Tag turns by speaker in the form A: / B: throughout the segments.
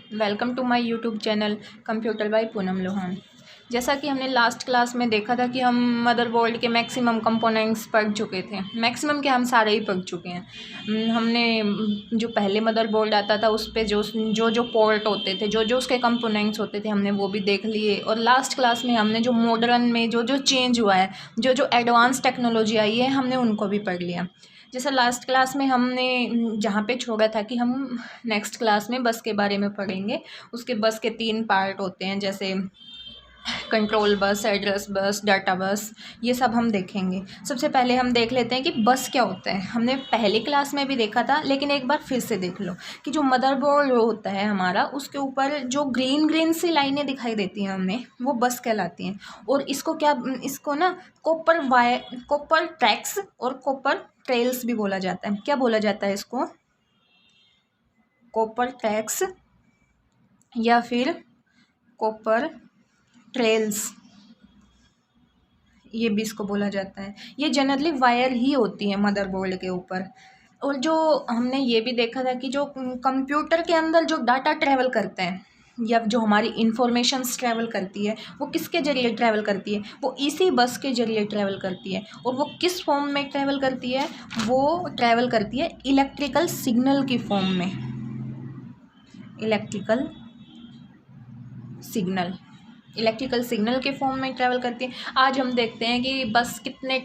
A: Welcome to my YouTube channel computer by Poonam Lohan. जैसा कि हमने लास्ट क्लास में देखा था कि हम मदरबोर्ड के मैक्सिमम कंपोनेंट्स पढ़ चुके थे। मैक्सिमम के हम सारे ही पढ़ चुके हैं। हमने जो पहले मदरबोर्ड आता था उस पे जो पोर्ट होते थे, जो उसके कंपोनेंट्स होते थे, हमने वो भी देख लिए। और लास्ट क्लास में हमने जो मॉडर्न में जो चेंज हुआ है, जो एडवांस टेक्नोलॉजी आई है, हमने उनको भी पढ़ लिया। जैसा लास्ट क्लास में हमने जहाँ पे छोड़ा था कि हम नेक्स्ट क्लास में बस के बारे में पढ़ेंगे। उसके बस के 3 पार्ट होते हैं, जैसे control bus, address bus, data बस, ये सब हम देखेंगे। सबसे पहले हम देख लेते हैं कि बस क्या होता है। हमने पहली क्लास में भी देखा था, लेकिन एक बार फिर से देख लो कि जो मदरबोर्ड होता है हमारा, उसके ऊपर जो ग्रीन सी लाइनें दिखाई देती हैं हमें, वो बस कहलाती हैं। और इसको ना कॉपर ट्रैक्स और कॉपर ट्रेल्स भी बोला जाता है। क्या बोला जाता है इसको? कॉपर ट्रैक्स या फिर कॉपर ट्रेल्स, ये भी इसको बोला जाता है। ये जनरली वायर ही होती है मदरबोर्ड के ऊपर। और जो हमने ये भी देखा था कि जो कंप्यूटर के अंदर जो डाटा ट्रैवल करते हैं या जो हमारी इंफॉर्मेशंस ट्रैवल करती है, वो किसके ज़रिए ट्रैवल करती है? वो इसी बस के ज़रिए ट्रैवल करती है। और वो किस फॉर्म में ट्रैवल करती है? वो ट्रैवल करती है इलेक्ट्रिकल सिग्नल की फॉर्म में। इलेक्ट्रिकल सिग्नल के फॉर्म में ट्रैवल करती है। आज हम देखते हैं कि बस कितने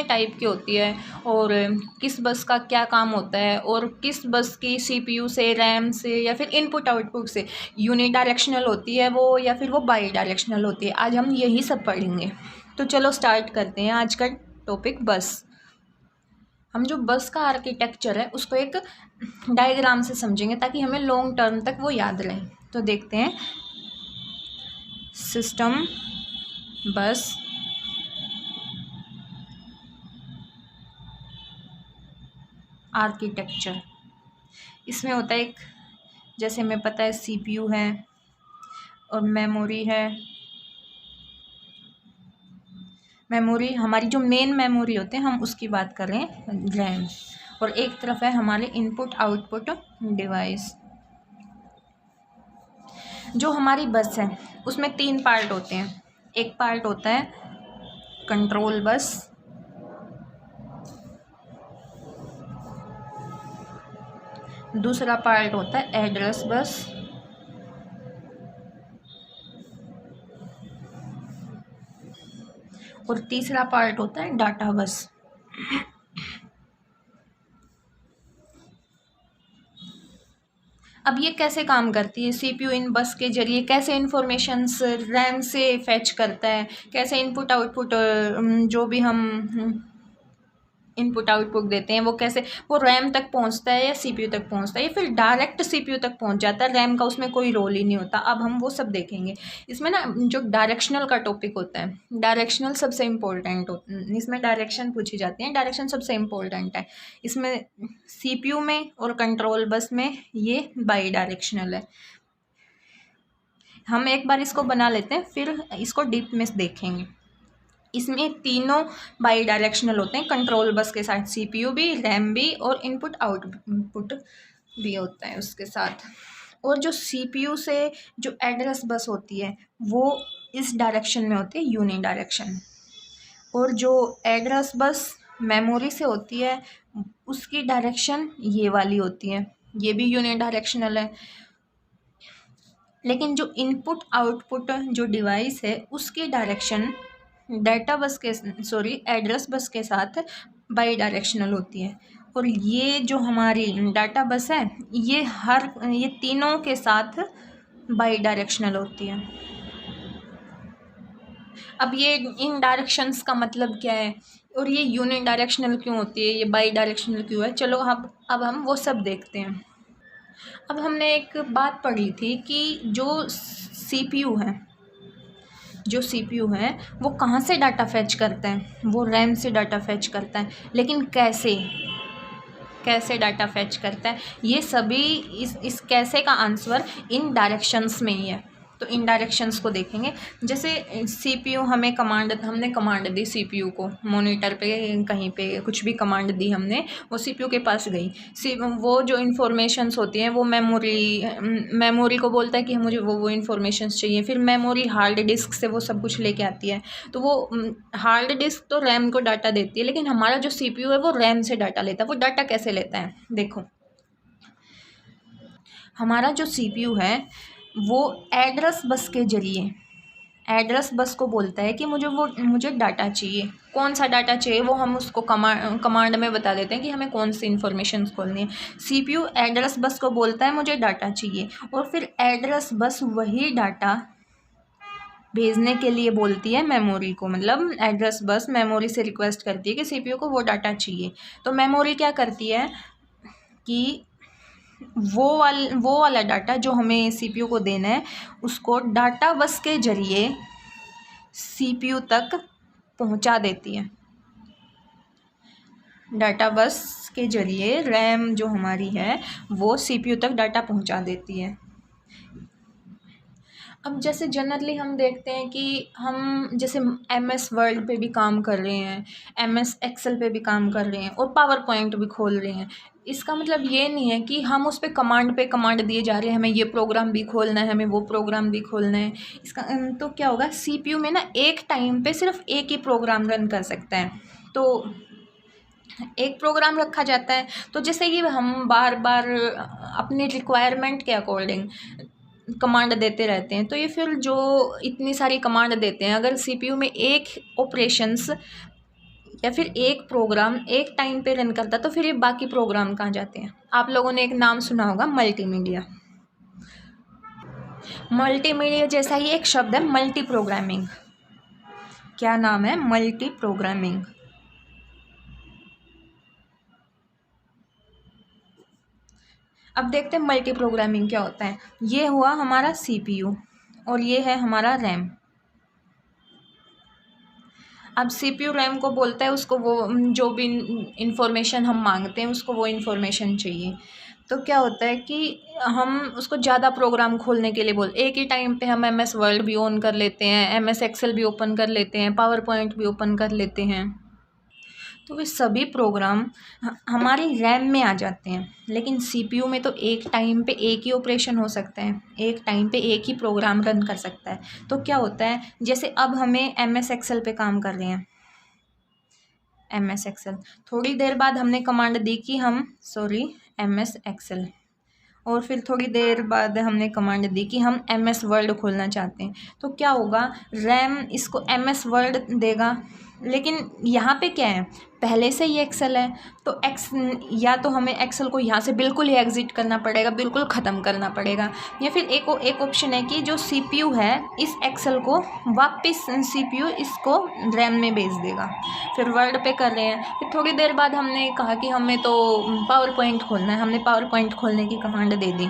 A: टाइप की होती है और किस बस का क्या काम होता है, और किस बस की सीपीयू से, रैम से, या फिर इनपुट आउटपुट से यूनि डायरेक्शनल होती है वो, या फिर वो बाई डायरेक्शनल होती है। आज हम यही सब पढ़ेंगे। तो चलो स्टार्ट करते हैं आज का टॉपिक, बस। हम जो बस का आर्किटेक्चर है उसको एक डायग्राम से समझेंगे ताकि हमें लॉन्ग टर्म तक वो याद रहे। तो देखते हैं, सिस्टम बस, आर्किटेक्चर। इसमें होता है एक, जैसे हमें पता है सीपीयू है और मेमोरी है। मेमोरी हमारी जो मेन मेमोरी होते हैं, हम उसकी बात कर रहे हैं, रैम। और एक तरफ है हमारे इनपुट आउटपुट डिवाइस। जो हमारी बस है उसमें 3 पार्ट होते हैं। एक पार्ट होता है कंट्रोल बस, दूसरा पार्ट होता है एड्रेस बस, और तीसरा पार्ट होता है डाटा बस। अब ये कैसे काम करती है? सीपीयू इन बस के जरिए कैसे इंफॉर्मेशंस रैम से फैच करता है, कैसे इनपुट आउटपुट जो भी हम इनपुट आउटपुट देते हैं, वो कैसे वो रैम तक पहुंचता है या सीपीयू तक पहुंचता है, या फिर डायरेक्ट सीपीयू तक पहुंच जाता है। रैम का उसमें कोई रोल ही नहीं होता। अब हम वो सब देखेंगे। इसमें ना जो डायरेक्शनल का टॉपिक होता है, डायरेक्शनल सबसे इम्पोर्टेंट इसमें डायरेक्शन पूछी जाती है। डायरेक्शन सबसे इम्पोर्टेंट है इसमें। सीपीयू में और कंट्रोल बस में ये बाई डायरेक्शनल है। हम एक बार इसको बना लेते हैं, फिर इसको डीप में देखेंगे। इसमें तीनों बाई डायरेक्शनल होते हैं कंट्रोल बस के साथ। सीपीयू भी, रैम भी, और इनपुट आउटपुट भी होता है उसके साथ। और जो सीपीयू से जो एड्रेस बस होती है वो इस डायरेक्शन में होती है, यूनि डायरेक्शन। और जो एड्रेस बस मेमोरी से होती है उसकी डायरेक्शन ये वाली होती है, ये भी यूनि डायरेक्शनल है। लेकिन जो इनपुट आउटपुट जो डिवाइस है उसकी डायरेक्शन एड्रेस बस के साथ बाई डायरेक्शनल होती है। और ये जो हमारी डाटा बस है ये तीनों के साथ बाई डायरेक्शनल होती है। अब ये इन डायरेक्शंस का मतलब क्या है, और ये यूनि डायरेक्शनल क्यों होती है, ये बाई डायरेक्शनल क्यों है? चलो अब हम वो सब देखते हैं। अब हमने एक बात पढ़ी थी कि जो सीपीयू है वो कहाँ से डाटा फैच करता है? वो रैम से डाटा फैच करता है। लेकिन कैसे डाटा फैच करता है? ये सभी इस कैसे का आंसर इन डायरेक्शंस में ही है। तो इन डायरेक्शंस को देखेंगे। जैसे CPU हमने कमांड दी CPU को, मॉनिटर पे कहीं पे कुछ भी कमांड दी हमने, वो CPU के पास गई। वो जो इन्फॉर्मेशंस होती हैं वो मेमोरी को बोलता है कि मुझे वो इन्फॉर्मेशंस चाहिए। फिर मेमोरी हार्ड डिस्क से वो सब कुछ लेके आती है। तो वो हार्ड डिस्क तो रैम को डाटा देती है, लेकिन हमारा जो CPU है वो रैम से डाटा लेता है। वो डाटा कैसे लेता है, देखो हमारा जो CPU है वो एड्रेस बस के ज़रिए, एड्रेस बस को बोलता है कि मुझे डाटा चाहिए। कौन सा डाटा चाहिए वो हम उसको कमांड में बता देते हैं कि हमें कौन सी इन्फॉर्मेशन खोलनी है। CPU एड्रेस बस को बोलता है मुझे डाटा चाहिए, और फिर एड्रेस बस वही डाटा भेजने के लिए बोलती है मेमोरी को। मतलब एड्रेस बस मेमोरी से रिक्वेस्ट करती है कि CPU को वो डाटा चाहिए। तो मेमोरी क्या करती है कि वो वाला डाटा जो हमें CPU को देना है उसको डाटा बस के ज़रिए CPU तक पहुंचा देती है। डाटा बस के ज़रिए रैम जो हमारी है वो CPU तक डाटा पहुंचा देती है। अब जैसे जनरली हम देखते हैं कि हम जैसे MS वर्ड पे भी काम कर रहे हैं, MS एक्सेल पे भी काम कर रहे हैं और पावर पॉइंट भी खोल रहे हैं। इसका मतलब ये नहीं है कि हम उस पे कमांड दिए जा रहे हैं, हमें ये प्रोग्राम भी खोलना है, हमें वो प्रोग्राम भी खोलना है। इसका तो क्या होगा, CPU में ना एक टाइम पे सिर्फ एक ही प्रोग्राम रन कर सकता है। तो एक प्रोग्राम रखा जाता है। तो जैसे कि हम बार बार अपनी रिक्वायरमेंट के अकॉर्डिंग कमांड देते रहते हैं, तो ये फिर जो इतनी सारी कमांड देते हैं, अगर CPU में एक ऑपरेशंस या फिर एक प्रोग्राम एक टाइम पे रन करता तो फिर ये बाकी प्रोग्राम कहाँ जाते हैं। आप लोगों ने एक नाम सुना होगा, मल्टीमीडिया। मल्टीमीडिया जैसा ही एक शब्द है मल्टी प्रोग्रामिंग। क्या नाम है, मल्टी प्रोग्रामिंग। अब देखते हैं मल्टी प्रोग्रामिंग क्या होता है। ये हुआ हमारा CPU और ये है हमारा रैम। अब CPU रैम को बोलता है उसको वो जो भी इंफॉर्मेशन हम मांगते हैं उसको वो इन्फॉर्मेशन चाहिए। तो क्या होता है कि हम उसको ज़्यादा प्रोग्राम खोलने के लिए एक ही टाइम पे हम MS वर्ड भी ऑन कर लेते हैं, MS एक्सेल भी ओपन कर लेते हैं, पावर पॉइंट भी ओपन कर लेते हैं। तो वे सभी प्रोग्राम हमारी रैम में आ जाते हैं, लेकिन CPU में तो एक टाइम पे एक ही ऑपरेशन हो सकता है, एक टाइम पे एक ही प्रोग्राम रन कर सकता है। तो क्या होता है, जैसे अब हमें MS एक्सेल पे काम कर रहे हैं, MS एक्सेल, थोड़ी देर बाद हमने कमांड दी कि MS एक्सेल, और फिर थोड़ी देर बाद हमने कमांड दी कि हम MS वर्ड खोलना चाहते हैं। तो क्या होगा, रैम इसको MS वर्ड देगा, लेकिन यहाँ पे क्या है, पहले से ही एक्सेल है। तो या तो हमें एक्सेल को यहाँ से बिल्कुल ही एग्जिट करना पड़ेगा, बिल्कुल ख़त्म करना पड़ेगा, या फिर एक ऑप्शन है कि जो CPU है इस एक्सेल को वापस CPU इसको रैम में भेज देगा। फिर वर्ड पे कर रहे हैं, फिर थोड़ी देर बाद हमने कहा कि हमें तो पावर पॉइंट खोलना है, हमने पावर पॉइंट खोलने की कमांड दे दी,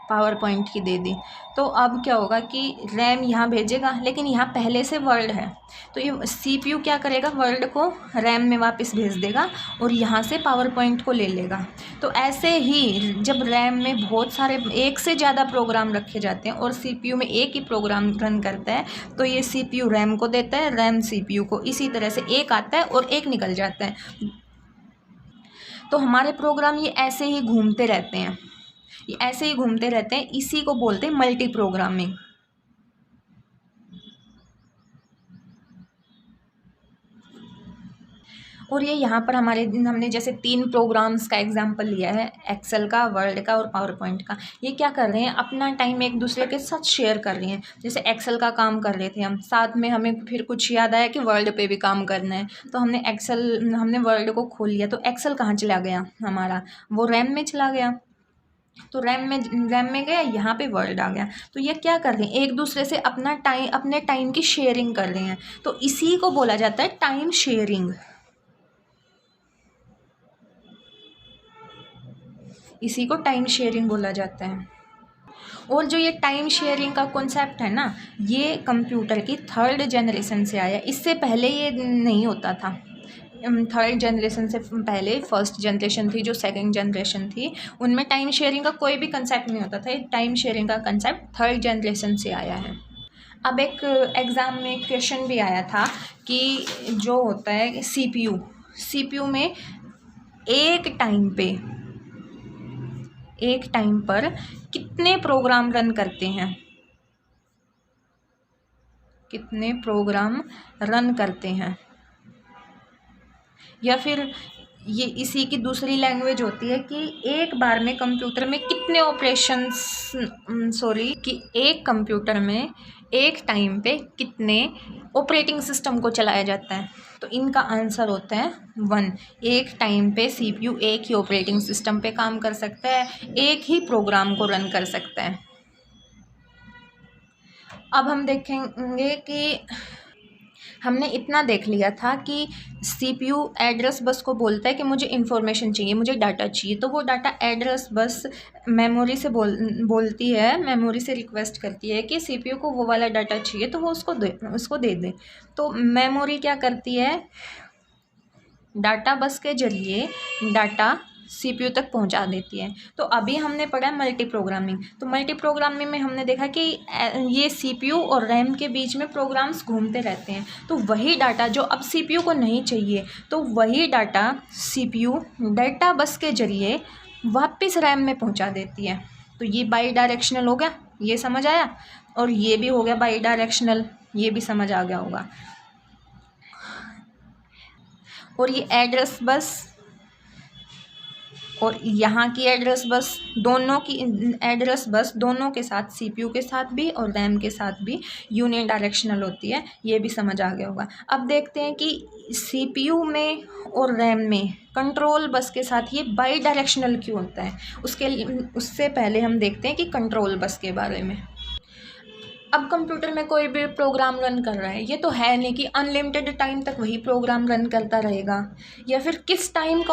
A: पावर पॉइंट की दे दी। तो अब क्या होगा कि रैम यहाँ भेजेगा, लेकिन यहाँ पहले से वर्ड है, तो ये CPU क्या करेगा, वर्ड को रैम में वापस भेज देगा और यहाँ से पावर पॉइंट को ले लेगा। तो ऐसे ही जब रैम में बहुत सारे एक से ज़्यादा प्रोग्राम रखे जाते हैं और CPU में एक ही प्रोग्राम रन करता है, तो ये CPU रैम को देता है, रैम CPU को। इसी तरह से एक आता है और एक निकल जाता है। तो हमारे प्रोग्राम ये ऐसे ही घूमते रहते हैं, ये ऐसे ही घूमते रहते हैं, इसी को बोलते हैं मल्टी प्रोग्रामिंग। और ये यहाँ पर हमने जैसे 3 प्रोग्राम्स का एग्जांपल लिया है, एक्सेल का, वर्ड का और पावर पॉइंट का। ये क्या कर रहे हैं, अपना टाइम एक दूसरे के साथ शेयर कर रहे हैं। जैसे एक्सेल का काम कर रहे थे हम, साथ में हमें फिर कुछ याद आया कि वर्ड पे भी काम करना है, तो हमने वर्ड को खोल लिया। तो एक्सेल कहाँ चला गया हमारा, वो रैम में चला गया। तो रैम में गया, यहाँ पे वर्ड आ गया। तो ये क्या कर रहे हैं, एक दूसरे से अपने टाइम की शेयरिंग कर रहे हैं। तो इसी को बोला जाता है टाइम शेयरिंग। इसी को टाइम शेयरिंग बोला जाता है। और जो ये टाइम शेयरिंग का कॉन्सेप्ट है ना, ये कंप्यूटर की 3rd जनरेशन से आया, इससे पहले ये नहीं होता था। थर्ड जनरेशन से पहले फर्स्ट जनरेशन थी, जो सेकंड जनरेशन थी, उनमें टाइम शेयरिंग का कोई भी कंसेप्ट नहीं होता था। टाइम शेयरिंग का कंसेप्ट थर्ड जनरेशन से आया है। अब एक एग्ज़ाम में क्वेश्चन भी आया था कि जो होता है सीपीयू में एक टाइम पर कितने प्रोग्राम रन करते हैं, कितने प्रोग्राम रन करते हैं। या फिर ये इसी की दूसरी लैंग्वेज होती है कि एक बार में कंप्यूटर में कितने एक कंप्यूटर में एक टाइम पे कितने ऑपरेटिंग सिस्टम को चलाया जाता है। तो इनका आंसर होता है 1। एक टाइम पे सीपीयू एक ही ऑपरेटिंग सिस्टम पे काम कर सकता है, एक ही प्रोग्राम को रन कर सकता है। अब हम देखेंगे कि हमने इतना देख लिया था कि सीपीयू एड्रेस बस को बोलता है कि मुझे इन्फॉर्मेशन चाहिए, मुझे डाटा चाहिए, तो वो डाटा एड्रेस बस मेमोरी से बोलती है, मेमोरी से रिक्वेस्ट करती है कि सीपीयू को वो वाला डाटा चाहिए, तो वो उसको दे दे। तो मेमोरी क्या करती है, डाटा बस के जरिए डाटा सीपीयू तक पहुंचा देती है। तो अभी हमने पढ़ा मल्टी प्रोग्रामिंग। तो मल्टी प्रोग्रामिंग में हमने देखा कि ये सीपीयू और रैम के बीच में प्रोग्राम्स घूमते रहते हैं। तो वही डाटा जो अब सीपीयू को नहीं चाहिए, तो वही डाटा सीपीयू डाटा बस के जरिए वापस रैम में पहुंचा देती है। तो ये बाई डायरेक्शनल हो गया, ये समझ आया, और ये भी हो गया बाई डायरेक्शनल, ये भी समझ आ गया होगा। और ये एड्रेस बस और यहाँ की एड्रेस बस, दोनों की एड्रेस बस दोनों के साथ, सीपीयू के साथ भी और रैम के साथ भी यूनियन डायरेक्शनल होती है, ये भी समझ आ गया होगा। अब देखते हैं कि सीपीयू में और रैम में कंट्रोल बस के साथ ये बाई डायरेक्शनल क्यों होता है। उससे पहले हम देखते हैं कि कंट्रोल बस के बारे में। अब कंप्यूटर में कोई भी प्रोग्राम रन कर रहा है, ये तो है नहीं कि अनलिमिटेड टाइम तक वही प्रोग्राम रन करता रहेगा, या फिर किस टाइप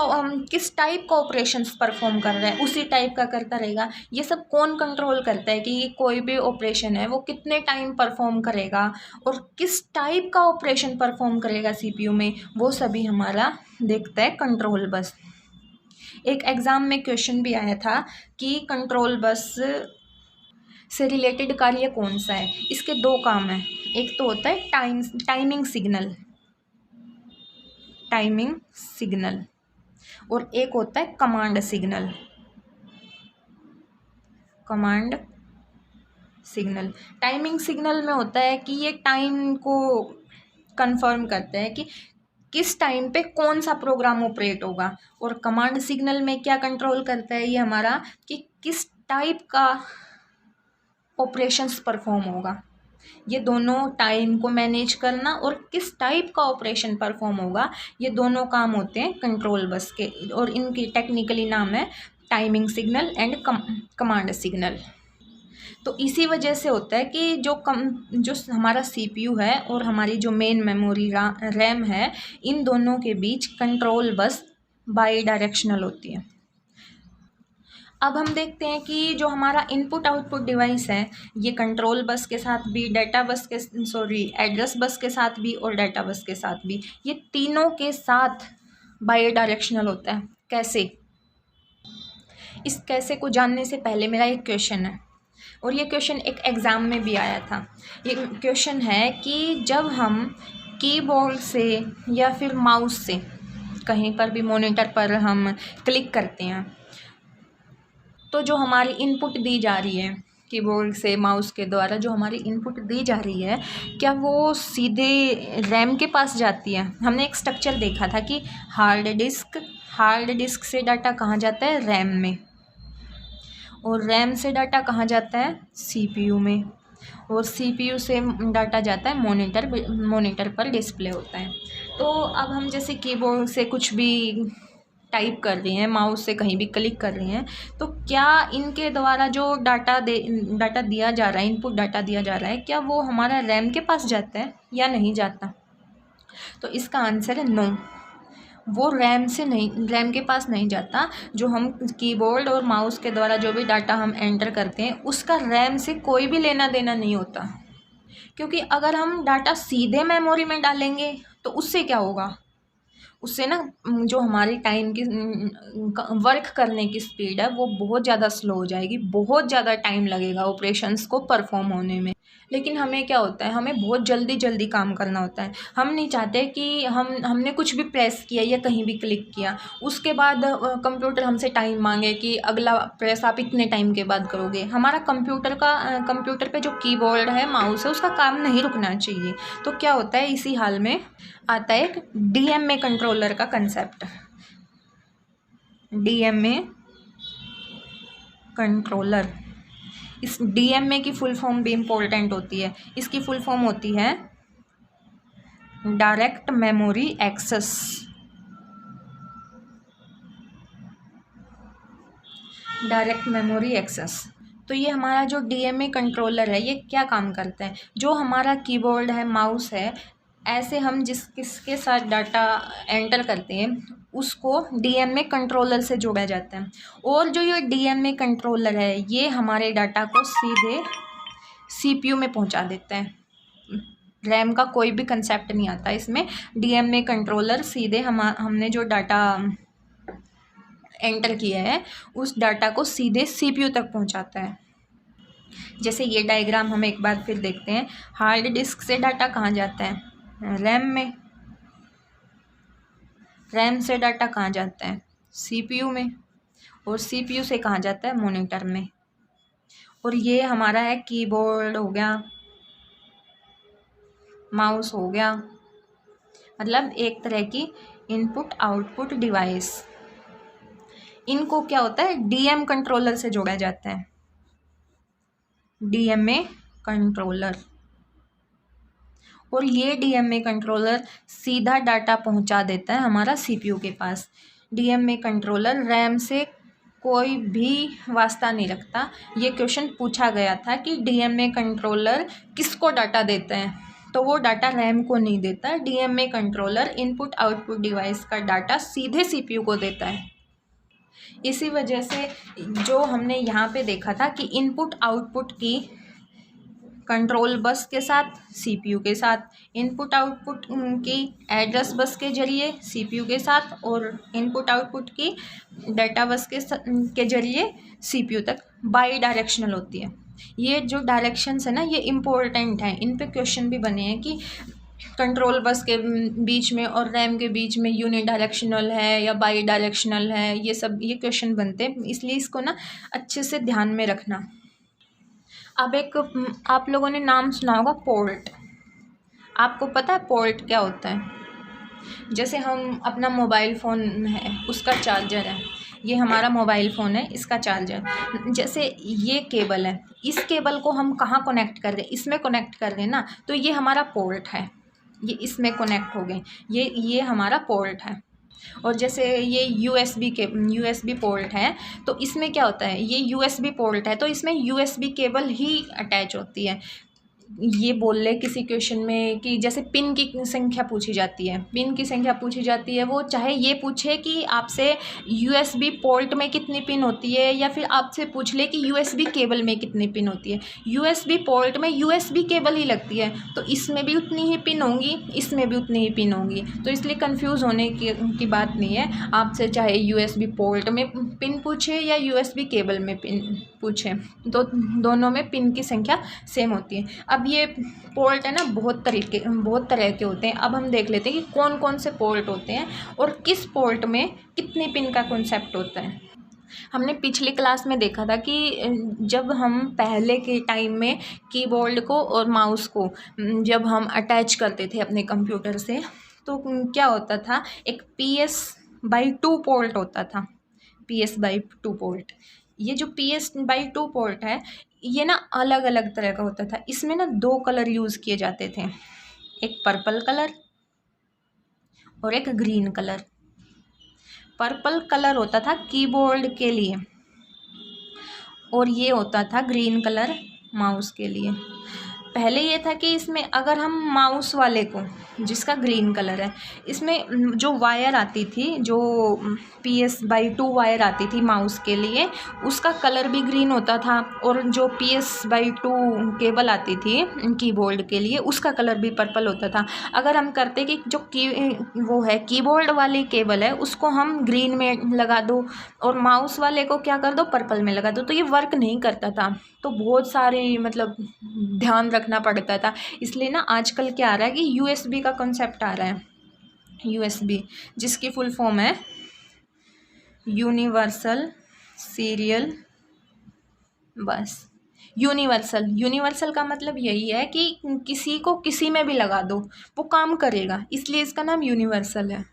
A: का ऑपरेशंस परफॉर्म कर रहा है उसी टाइप का करता रहेगा। ये सब कौन कंट्रोल करता है कि ये कोई भी ऑपरेशन है वो कितने टाइम परफॉर्म करेगा और किस टाइप का ऑपरेशन परफॉर्म करेगा सीपीयू में, वो सभी हमारा देखता है कंट्रोल बस। एक एग्ज़ाम में क्वेश्चन भी आया था कि कंट्रोल बस से रिलेटेड कार्य कौन सा है। इसके दो काम हैं, एक तो होता है टाइमिंग सिग्नल और एक होता है कमांड सिग्नल। टाइमिंग सिग्नल में होता है कि ये टाइम को कंफर्म करता है कि किस टाइम पे कौन सा प्रोग्राम ऑपरेट होगा, और कमांड सिग्नल में क्या कंट्रोल करता है ये हमारा कि किस टाइप का ऑपरेशंस परफॉर्म होगा। ये दोनों, टाइम को मैनेज करना और किस टाइप का ऑपरेशन परफॉर्म होगा, ये दोनों काम होते हैं कंट्रोल बस के, और इनकी टेक्निकली नाम है timing signal and command signal. तो इसी वजह से होता है कि जो हमारा सीपीयू है और हमारी जो मेन मेमोरी रैम है, इन दोनों के बीच कंट्रोल बस बाई डायरेक्शनल होती है। अब हम देखते हैं कि जो हमारा इनपुट आउटपुट डिवाइस है, ये कंट्रोल बस के साथ भी, एड्रेस बस के साथ भी और डाटा बस के साथ भी, ये तीनों के साथ बाई डायरेक्शनल होता है। कैसे? इस कैसे को जानने से पहले मेरा एक क्वेश्चन है, और ये क्वेश्चन एक एग्ज़ाम में भी आया था। ये क्वेश्चन है कि जब हम कीबोर्ड से या फिर माउस से कहीं पर भी मॉनिटर पर हम क्लिक करते हैं, तो जो हमारी इनपुट दी जा रही है कीबोर्ड से माउस के द्वारा जो हमारी इनपुट दी जा रही है, क्या वो सीधे रैम के पास जाती है? हमने एक स्ट्रक्चर देखा था कि हार्ड डिस्क से डाटा कहाँ जाता है? रैम में, और रैम से डाटा कहाँ जाता है? सीपीयू में, और सीपीयू से डाटा जाता है मॉनिटर पर डिस्प्ले होता है। तो अब हम जैसे कीबोर्ड से कुछ भी टाइप कर रही हैं, माउस से कहीं भी क्लिक कर रही हैं, तो क्या इनके द्वारा जो डाटा दिया जा रहा है, इनपुट डाटा दिया जा रहा है, क्या वो हमारा रैम के पास जाता है या नहीं जाता? तो इसका आंसर है नो, वो रैम के पास नहीं जाता। जो हम कीबोर्ड और माउस के द्वारा जो भी डाटा हम एंटर करते हैं, उसका रैम से कोई भी लेना देना नहीं होता, क्योंकि अगर हम डाटा सीधे मेमोरी में डालेंगे तो उससे क्या होगा? उससे ना जो हमारी टाइम की वर्क करने की स्पीड है वो बहुत ज़्यादा स्लो हो जाएगी, बहुत ज़्यादा टाइम लगेगा ऑपरेशंस को परफॉर्म होने में। लेकिन हमें क्या होता है, हमें बहुत जल्दी जल्दी काम करना होता है। हम नहीं चाहते कि हमने कुछ भी प्रेस किया या कहीं भी क्लिक किया उसके बाद कंप्यूटर हमसे टाइम मांगे कि अगला प्रेस आप इतने टाइम के बाद करोगे। हमारा कंप्यूटर पे जो कीबोर्ड है, माउस है, उसका काम नहीं रुकना चाहिए। तो क्या होता है, इसी हाल में आता है एक डीएमए कंट्रोलर का कंसेप्ट। डीएमए कंट्रोलर, इस डीएमए की फुल फॉर्म भी इम्पोर्टेंट होती है। इसकी फुल फॉर्म होती है direct memory access. Direct memory access. तो ये हमारा जो डीएमए कंट्रोलर है ये क्या काम करता है, जो हमारा कीबोर्ड है, माउस है, ऐसे हम किसके साथ डाटा एंटर करते हैं उसको डीएमए कंट्रोलर से जोड़ा जाता है। और जो ये डीएमए कंट्रोलर है ये हमारे डाटा को सीधे सीपीयू में पहुंचा देता है। रैम का कोई भी कंसेप्ट नहीं आता इसमें। डीएमए कंट्रोलर सीधे हमने जो डाटा एंटर किया है उस डाटा को सीधे सीपीयू तक पहुंचाता है। जैसे ये डायग्राम हम एक बार फिर देखते हैं। हार्ड डिस्क से डाटा कहाँ जाता है, रैम में। रैम से डाटा कहाँ जाता है, सीपीयू में। और सीपीयू से कहाँ जाता है, मॉनिटर में। और ये हमारा है कीबोर्ड हो गया, माउस हो गया, मतलब एक तरह की इनपुट आउटपुट डिवाइस। इनको क्या होता है, डीएम कंट्रोलर से जोड़ा जाता है, डीएमए कंट्रोलर। और ये डीएमए कंट्रोलर सीधा डाटा पहुंचा देता है हमारा सीपीयू के पास। डीएमए कंट्रोलर रैम से कोई भी वास्ता नहीं रखता। ये क्वेश्चन पूछा गया था कि डीएमए कंट्रोलर किसको डाटा देते हैं, तो वो डाटा रैम को नहीं देता। DMA controller input output device का डाटा सीधे सीपीयू को देता है। इसी वजह से जो हमने यहाँ पे देखा था कि इनपुट आउटपुट की कंट्रोल बस के साथ, सीपीयू के साथ, इनपुट आउटपुट की एड्रेस बस के जरिए सीपीयू के साथ, और इनपुट आउटपुट की डाटा बस के जरिए सीपीयू तक बाई डायरेक्शनल होती है। ये जो डायरेक्शंस है ना ये इम्पोर्टेंट हैं। इन पे क्वेश्चन भी बने हैं कि कंट्रोल बस के बीच में और रैम के बीच में यूनि डायरेक्शनल है या बाई डायरेक्शनल है, ये सब ये क्वेश्चन बनते हैं। इसलिए इसको ना अच्छे से ध्यान में रखना। अब एक आप लोगों ने नाम सुना होगा पोर्ट। आपको पता है पोर्ट क्या होता है? जैसे हम अपना मोबाइल फ़ोन है उसका चार्जर है, ये हमारा मोबाइल फ़ोन है इसका चार्जर। जैसे ये केबल है, इस केबल को हम कहाँ कनेक्ट कर रहे हैं, इसमें कनेक्ट कर रहे हैं ना, तो ये हमारा पोर्ट है। ये इसमें कनेक्ट हो गए, ये हमारा पोर्ट है। और जैसे ये यूएसबी पोर्ट है, तो इसमें क्या होता है, ये यूएसबी पोर्ट है तो इसमें यूएसबी केबल ही अटैच होती है। ये बोल ले किसी क्वेश्चन में कि जैसे पिन की संख्या पूछी जाती है, पिन की संख्या पूछी जाती है, वो चाहे ये पूछे कि आपसे यूएसबी पोर्ट में कितनी पिन होती है या फिर आपसे पूछ ले कि यूएसबी केबल में कितनी पिन होती है। यूएसबी पोर्ट में यूएसबी केबल ही लगती है, तो इसमें भी उतनी ही पिन होंगी, इसमें भी उतनी ही पिन होंगी। तो इसलिए कंफ्यूज होने की बात नहीं है। आपसे चाहे यूएसबी पोर्ट में पिन पूछे या यूएसबी केबल में पिन पूछे, तो दोनों में पिन की संख्या सेम होती है। अब ये पोर्ट है ना बहुत तरह के होते हैं। अब हम देख लेते हैं कि कौन कौन से पोर्ट होते हैं और किस पोर्ट में कितनी पिन का कॉन्सेप्ट होता है। हमने पिछली क्लास में देखा था कि जब हम पहले के टाइम में कीबोर्ड को और माउस को जब हम अटैच करते थे अपने कंप्यूटर से, तो क्या होता था, एक PS/2 पोर्ट होता था। PS/2 पोर्ट, ये जो PS/2 पोर्ट है ये ना अलग अलग तरह का होता था। इसमें ना 2 कलर यूज़ किए जाते थे, एक पर्पल कलर और एक ग्रीन कलर। पर्पल कलर होता था कीबोर्ड के लिए और ये होता था ग्रीन कलर माउस के लिए। पहले ये था कि इसमें अगर हम माउस वाले को, जिसका ग्रीन कलर है, इसमें जो वायर आती थी, जो PS/2 वायर आती थी माउस के लिए, उसका कलर भी ग्रीन होता था, और जो PS/2 केबल आती थी कीबोर्ड के लिए, उसका कलर भी पर्पल होता था। अगर हम करते कि जो वो है कीबोर्ड वाली केबल है उसको हम ग्रीन में लगा दो और माउस वाले को क्या कर दो, पर्पल में लगा दो, तो ये वर्क नहीं करता था। तो बहुत सारे मतलब ध्यान रखना पड़ता था। इसलिए ना आजकल क्या आ रहा है कि USB का कॉन्सेप्ट आ रहा है। USB जिसकी फुल फॉर्म है यूनिवर्सल सीरियल बस। यूनिवर्सल का मतलब यही है कि किसी को किसी में भी लगा दो वो काम करेगा, इसलिए इसका नाम यूनिवर्सल है।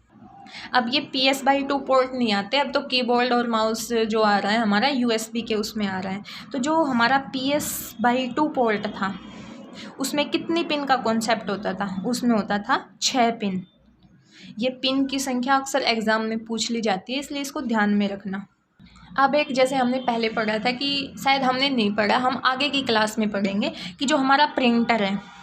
A: अब ये PS/2 पोर्ट नहीं आते, अब तो कीबोर्ड और माउस जो आ रहा है हमारा USB के उसमें आ रहा है। तो जो हमारा PS/2 पोर्ट था उसमें कितनी पिन का कॉन्सेप्ट होता था, उसमें होता था 6 पिन। ये पिन की संख्या अक्सर एग्ज़ाम में पूछ ली जाती है, इसलिए इसको ध्यान में रखना। अब एक जैसे हमने पहले पढ़ा था कि शायद हमने नहीं पढ़ा, हम आगे की क्लास में पढ़ेंगे कि जो हमारा प्रिंटर है,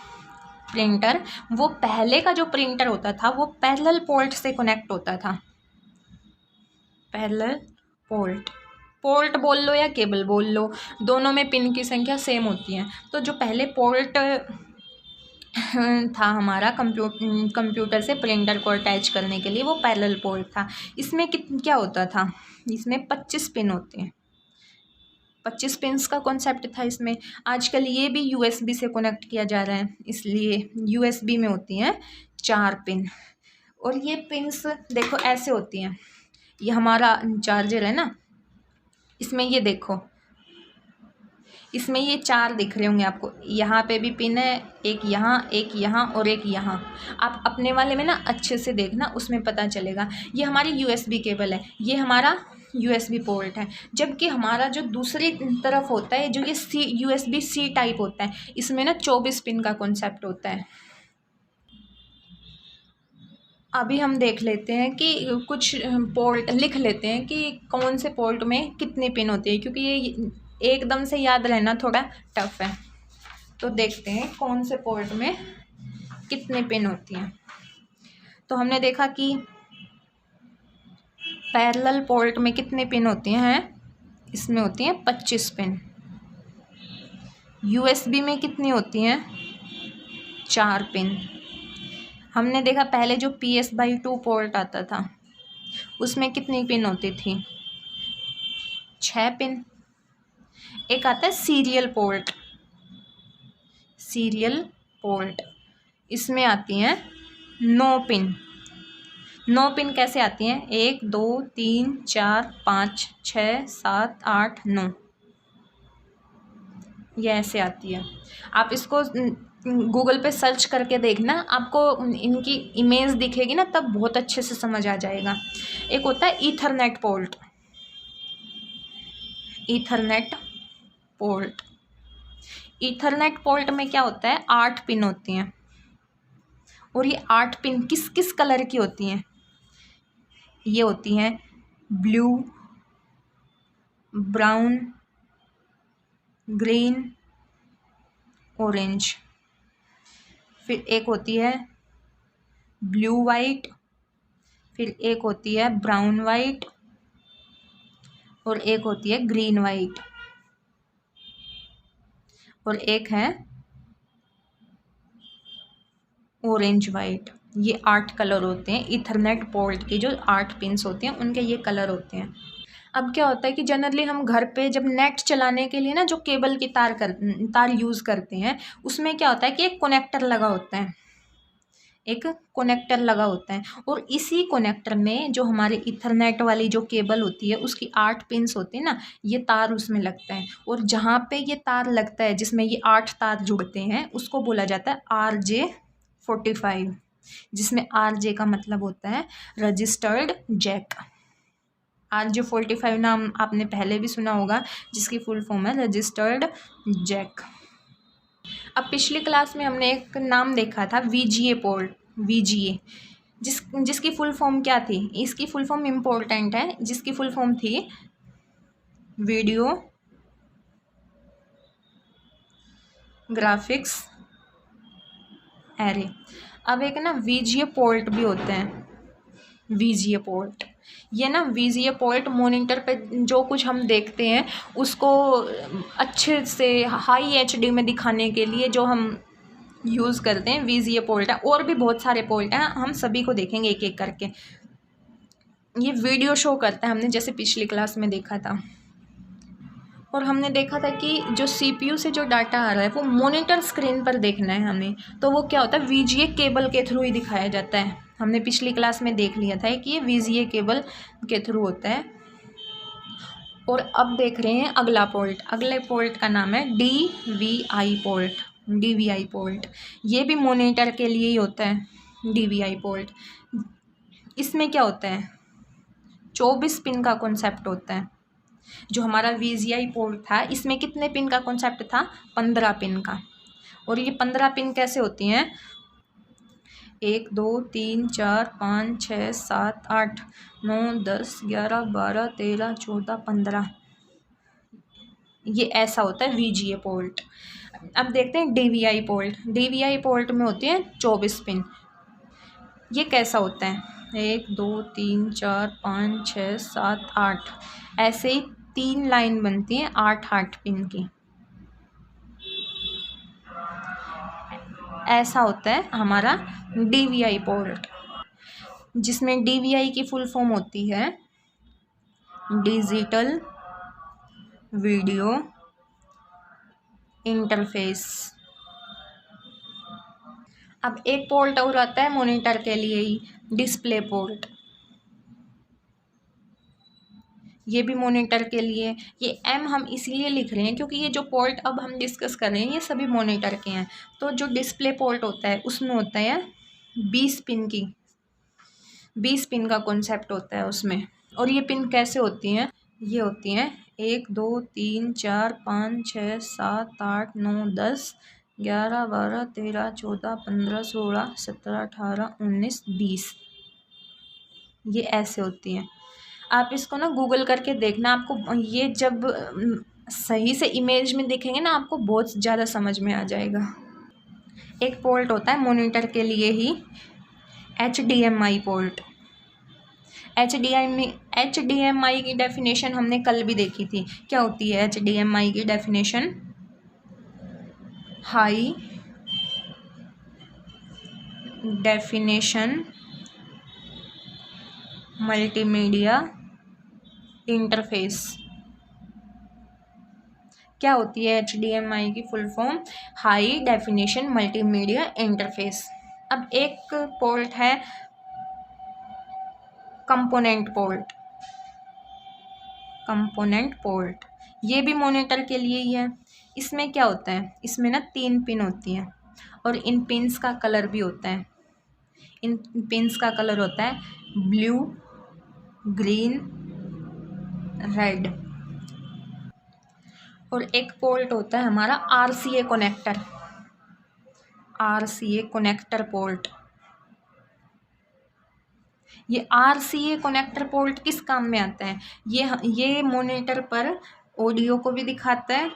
A: प्रिंटर वो पहले का जो प्रिंटर होता था वो पैरेलल पोर्ट से कनेक्ट होता था। पैरेलल पोर्ट बोल लो या केबल बोल लो, दोनों में पिन की संख्या सेम होती है। तो जो पहले पोर्ट था हमारा कंप्यूटर से प्रिंटर को अटैच करने के लिए, वो पैरेलल पोर्ट था। इसमें क्या होता था, इसमें 25 पिन होते हैं। 25 पिन्स का कॉन्सेप्ट था इसमें। आजकल ये भी USB से कनेक्ट किया जा रहा है, इसलिए USB में होती हैं 4 पिन। और ये पिन्स देखो ऐसे होती हैं, ये हमारा चार्जर है ना, इसमें ये देखो, इसमें ये 4 दिख रहे होंगे आपको, यहाँ पे भी पिन है, एक यहाँ और एक यहाँ। आप अपने वाले में ना अच्छे से देखना, उसमें पता चलेगा। ये हमारी USB केबल है, ये हमारा USB पोर्ट है। जबकि हमारा जो दूसरी तरफ होता है, जो ये USB-C टाइप होता है, इसमें ना 24 पिन का कॉन्सेप्ट होता है। अभी हम देख लेते हैं कि कुछ पोर्ट लिख लेते हैं कि कौन से पोर्ट में कितने पिन होते हैं, क्योंकि ये एकदम से याद रहना थोड़ा टफ है। तो देखते हैं कौन से पोर्ट में कितने पिन होती हैं। तो हमने देखा कि पैरेलल पोर्ट में कितने पिन होती हैं, इसमें होती हैं 25 पिन। USB में कितनी होती हैं, 4 पिन। हमने देखा पहले जो PS/2 पोर्ट आता था उसमें कितनी पिन होती थी, 6 पिन। एक आता है सीरियल पोर्ट, इसमें आती हैं 9 पिन। 9 पिन कैसे आती हैं, 1 2 3 4 5 6 7 8 9, ये ऐसे आती है। आप इसको गूगल पे सर्च करके देखना, आपको इनकी इमेज दिखेगी ना, तब बहुत अच्छे से समझ आ जाएगा। एक होता है ईथरनेट पोर्ट में क्या होता है, 8 पिन होती हैं। और ये 8 पिन किस किस कलर की होती हैं, ये होती हैं ब्लू, ब्राउन, ग्रीन, ऑरेंज। फिर एक होती है ब्लू वाइट, फिर एक होती है ब्राउन वाइट, और एक होती है ग्रीन वाइट, और एक है ऑरेंज वाइट। ये 8 कलर होते हैं ईथरनेट पोर्ट के, जो 8 पिन्स होते हैं उनके ये कलर होते हैं। अब क्या होता है कि जनरली हम घर पे जब नेट चलाने के लिए ना जो केबल की तार यूज़ करते हैं, उसमें क्या होता है कि एक कनेक्टर लगा होता है, और इसी कनेक्टर में जो हमारे ईथरनेट वाली जो केबल होती है उसकी 8 पिन्स होती है ना, ये तार उसमें लगता है। और जहाँ पे ये तार लगता है, जिसमें ये 8 तार जुड़ते हैं, उसको बोला जाता है RJ45, जिसमें RJ का मतलब होता है रजिस्टर्ड जैक। RJ45 नाम आपने पहले भी सुना होगा, जिसकी फुल फॉर्म है रजिस्टर्ड जैक। अब पिछली क्लास में हमने एक नाम देखा था VGA पोर्ट, जिसकी फुल फॉर्म क्या थी, इसकी फुल फॉर्म इम्पोर्टेंट है, जिसकी फुल फॉर्म थी वीडियो ग्राफिक्स एरे। अब एक ना वीजीए पोर्ट भी होते हैं, वीजीए पोर्ट। ये ना वीजीए पोर्ट मॉनिटर पे जो कुछ हम देखते हैं उसको अच्छे से हाई एचडी में दिखाने के लिए जो हम यूज़ करते हैं वीजीए पोर्ट है। और भी बहुत सारे पोर्ट हैं, हम सभी को देखेंगे एक एक करके। ये वीडियो शो करता है, हमने जैसे पिछली क्लास में देखा था। और हमने देखा था कि जो सीपीयू से जो डाटा आ रहा है वो मॉनिटर स्क्रीन पर देखना है हमें, तो वो क्या होता है, वीजीए केबल के थ्रू ही दिखाया जाता है। हमने पिछली क्लास में देख लिया था कि ये वीजीए केबल के थ्रू होता है। और अब देख रहे हैं अगला पोर्ट। अगले पोर्ट का नाम है डीवीआई पोर्ट। डीवीआई पोर्ट ये भी मॉनिटर के लिए ही होता है। डीवीआई पोर्ट, इसमें क्या होता है, 24 पिन का कॉन्सेप्ट होता है। जो हमारा वीजीआई पोर्ट था इसमें कितने पिन का कॉन्सेप्ट था, 15 पिन का। और ये 15 पिन कैसे होती हैं, 1 2 3 4 5 6 7 8 9 10 11 12 13 14 15, ये ऐसा होता है वीजीए पोर्ट। अब देखते हैं डीवीआई पोर्ट। डीवीआई पोर्ट में होती हैं 24 पिन। ये कैसा होता है, 1 2 3 4 5 6 7 8, ऐसे ही 3 लाइन बनती हैं 8 पिन की। ऐसा होता है हमारा डीवीआई पोर्ट, जिसमें डीवीआई की फुल फॉर्म होती है डिजिटल वीडियो इंटरफेस। अब एक पोर्ट और आता है मॉनिटर के लिए ही, डिस्प्ले पोर्ट। ये भी मॉनिटर के लिए, ये एम हम इसलिए लिख रहे हैं क्योंकि ये जो पोर्ट अब हम डिस्कस कर रहे हैं ये सभी मॉनिटर के हैं। तो जो डिस्प्ले पोर्ट होता है उसमें होता है 20 पिन की, 20 पिन का कॉन्सेप्ट होता है उसमें। और ये पिन कैसे होती हैं, ये होती हैं 1 2 3 4 5 6 7 8 9 10 11 12 13 14 15 16 17 18 19 20, ये ऐसे होती हैं। आप इसको ना गूगल करके देखना, आपको ये जब सही से इमेज में देखेंगे ना आपको बहुत ज़्यादा समझ में आ जाएगा। एक पोर्ट होता है मॉनिटर के लिए ही HDMI पोर्ट। HDMI की डेफिनेशन हमने कल भी देखी थी। क्या होती है HDMI की definition, high definition multimedia interface. क्या होती है HDMI की full form, high definition multimedia interface. अब एक पोर्ट है कंपोनेंट पोर्ट। कंपोनेंट पोर्ट ये भी मॉनिटर के लिए ही है। इसमें क्या होता है, इसमें ना 3 पिन होती हैं और इन पिन्स का कलर भी होता है। इन पिन्स का कलर होता है ब्लू, ग्रीन, रेड। और एक पोर्ट होता है हमारा RCA connector. RCA connector port, ये RCA कनेक्टर पोर्ट किस काम में आता है, ये मॉनिटर पर ऑडियो को भी दिखाता है,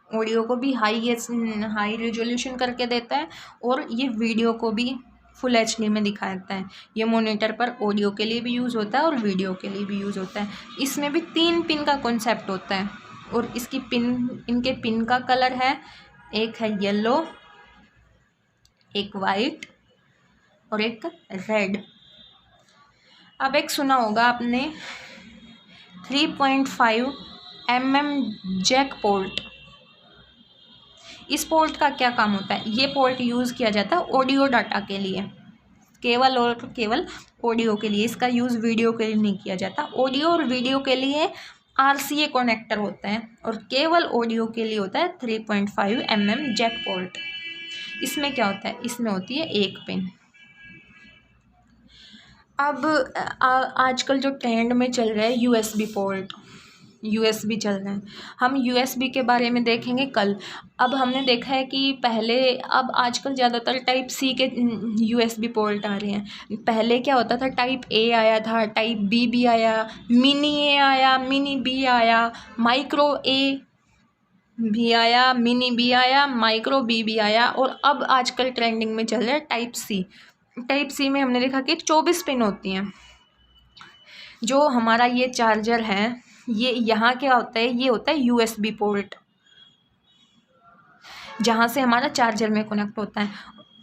A: ऑडियो को भी हाई रेजोल्यूशन करके देता है, और ये वीडियो को भी फुल HD में दिखाता है। ये मॉनिटर पर ऑडियो के लिए भी यूज़ होता है और वीडियो के लिए भी यूज़ होता है। इसमें भी 3 पिन का कॉन्सेप्ट होता है और इनके पिन का कलर है, एक है येलो, एक वाइट और एक रेड। अब एक सुना होगा आपने 3.5 mm जैक पोर्ट। इस पोर्ट का क्या काम होता है, ये पोर्ट यूज़ किया जाता है ऑडियो डाटा के लिए, केवल और केवल ऑडियो के लिए। इसका यूज़ वीडियो के लिए नहीं किया जाता। ऑडियो और वीडियो के लिए RCA कनेक्टर होता है और केवल ऑडियो के लिए होता है 3.5 mm जैक पोर्ट। इसमें क्या होता है, इसमें होती है 1 पिन। अब आजकल जो ट्रेंड में चल रहा है USB पोर्ट, USB चल रहा है। हम USB के बारे में देखेंगे कल। अब हमने देखा है कि पहले, अब आजकल ज़्यादातर टाइप C के USB पोर्ट आ रहे हैं। पहले क्या होता था, टाइप A आया था, टाइप B भी आया, मिनी A आया, मिनी B आया, माइक्रो A, भी आया, मिनी भी आया, माइक्रो बी भी आया, और अब आजकल ट्रेंडिंग में चल रहा है टाइप सी। टाइप सी में हमने देखा कि 24 पिन होती हैं। जो हमारा ये चार्जर है, ये यहाँ क्या होता है, ये होता है USB पोर्ट, जहाँ से हमारा चार्जर में कनेक्ट होता है,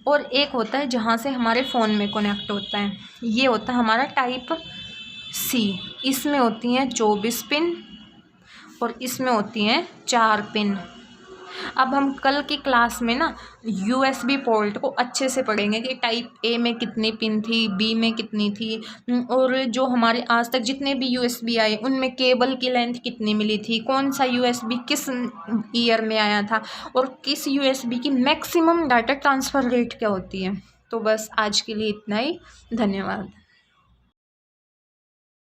A: और एक होता है जहाँ से हमारे फ़ोन में कनेक्ट होता है, ये होता है हमारा टाइप सी। इसमें होती हैं 24 पिन और इसमें होती हैं 4 पिन। अब हम कल की क्लास में ना USB पोर्ट को अच्छे से पढ़ेंगे कि टाइप ए में कितनी पिन थी, बी में कितनी थी, और जो हमारे आज तक जितने भी USB आए उनमें केबल की लेंथ कितनी मिली थी, कौन सा USB किस ईयर में आया था, और किस USB की मैक्सिमम डाटा ट्रांसफ़र रेट क्या होती है। तो बस आज के लिए इतना ही। धन्यवाद।